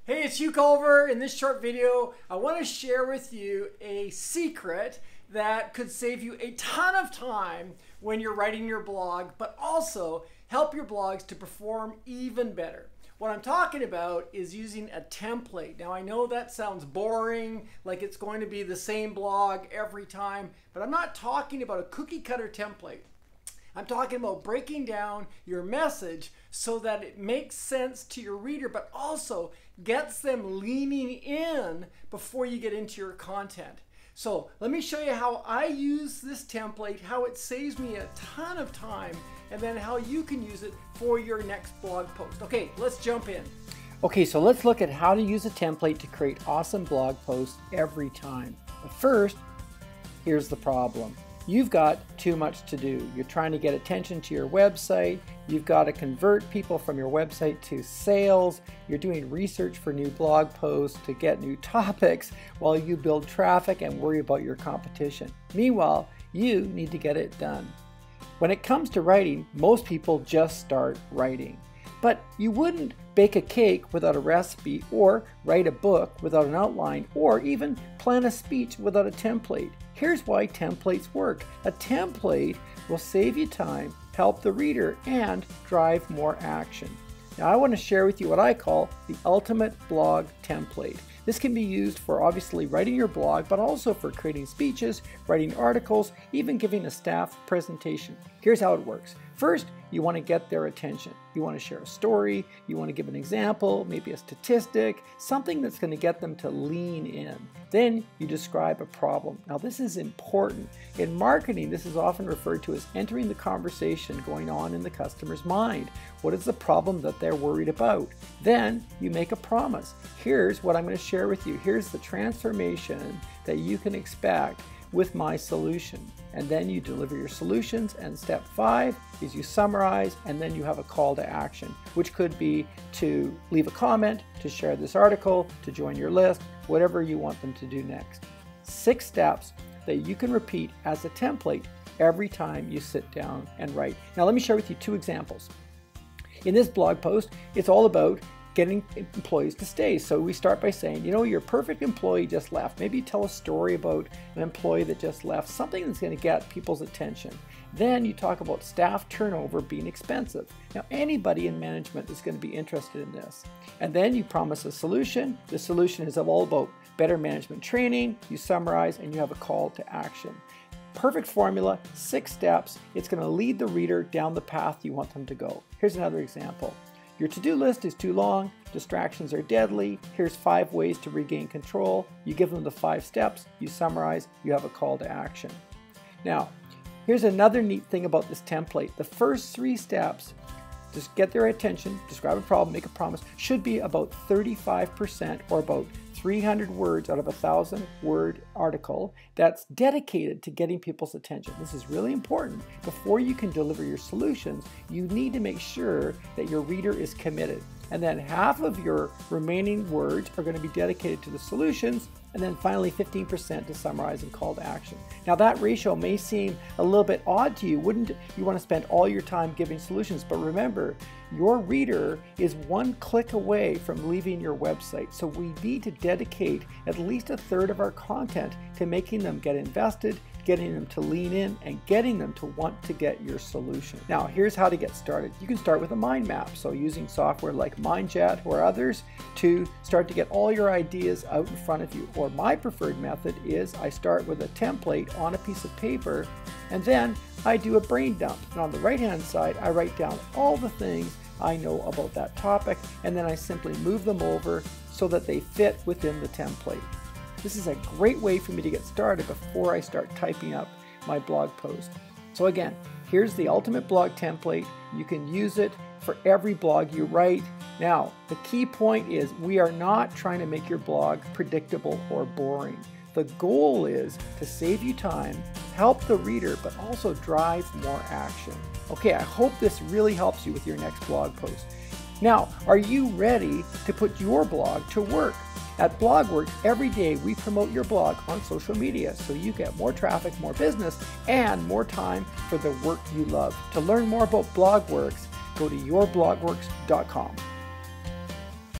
Hey, it's Hugh Culver. In this short video, I want to share with you a secret that could save you a ton of time when you're writing your blog, but also help your blogs to perform even better. What I'm talking about is using a template. Now, I know that sounds boring, like it's going to be the same blog every time, but I'm not talking about a cookie cutter template. I'm talking about breaking down your message so that it makes sense to your reader, but also gets them leaning in before you get into your content. So let me show you how I use this template, how it saves me a ton of time, and then how you can use it for your next blog post. Okay, let's jump in. Okay, so let's look at how to use a template to create awesome blog posts every time. But first, here's the problem. You've got too much to do. You're trying to get attention to your website. You've got to convert people from your website to sales. You're doing research for new blog posts to get new topics while you build traffic and worry about your competition. Meanwhile, you need to get it done. When it comes to writing, most people just start writing. But you wouldn't bake a cake without a recipe, or write a book without an outline, or even plan a speech without a template. Here's why templates work. A template will save you time, help the reader, and drive more action. Now, I want to share with you what I call the ultimate blog template. This can be used for obviously writing your blog, but also for creating speeches, writing articles, even giving a staff presentation. Here's how it works. First, you want to get their attention. You want to share a story, you want to give an example, maybe a statistic, something that's going to get them to lean in. Then you describe a problem. Now, this is important. In marketing, this is often referred to as entering the conversation going on in the customer's mind. What is the problem that they're worried about? Then you make a promise. Here's what I'm going to share with you. Here's the transformation that you can expect with my solution. And then you deliver your solutions, and step 5 is you summarize, and then you have a call to action, which could be to leave a comment, to share this article, to join your list, whatever you want them to do next. 6 steps that you can repeat as a template every time you sit down and write. Now, let me share with you 2 examples. In this blog post, it's all about getting employees to stay. So we start by saying, you know, your perfect employee just left. Maybe tell a story about an employee that just left, something that's going to get people's attention. Then you talk about staff turnover being expensive. Now, anybody in management is going to be interested in this. And then you promise a solution. The solution is all about better management training. You summarize, and you have a call to action. Perfect formula, 6 steps. It's going to lead the reader down the path you want them to go. Here's another example. Your to-do list is too long, distractions are deadly, here's 5 ways to regain control. You give them the 5 steps, you summarize, you have a call to action. Now, here's another neat thing about this template. The first 3 steps, just get their attention, describe a problem, make a promise, should be about 35%, or about 300 words out of a 1,000-word article that's dedicated to getting people's attention. This is really important. Before you can deliver your solutions, you need to make sure that your reader is committed. And then half of your remaining words are going to be dedicated to the solutions, and then finally 15% to summarize and call to action. Now, that ratio may seem a little bit odd to you. Wouldn't you want to spend all your time giving solutions? But remember, your reader is 1 click away from leaving your website. So we need to dedicate at least 1/3 of our content to making them get invested, getting them to lean in, and getting them to want to get your solution. Now, here's how to get started. You can start with a mind map. So using software like MindJet or others to start to get all your ideas out in front of you. Or my preferred method is I start with a template on a piece of paper, and then I do a brain dump. And on the right-hand side, I write down all the things I know about that topic, and then I simply move them over so that they fit within the template. This is a great way for me to get started before I start typing up my blog post. So again, here's the ultimate blog template. You can use it for every blog you write. Now, the key point is we are not trying to make your blog predictable or boring. The goal is to save you time, help the reader, but also drive more action. Okay, I hope this really helps you with your next blog post. Now, are you ready to put your blog to work? At BlogWorks, every day we promote your blog on social media so you get more traffic, more business, and more time for the work you love. To learn more about BlogWorks, go to yourblogworks.com.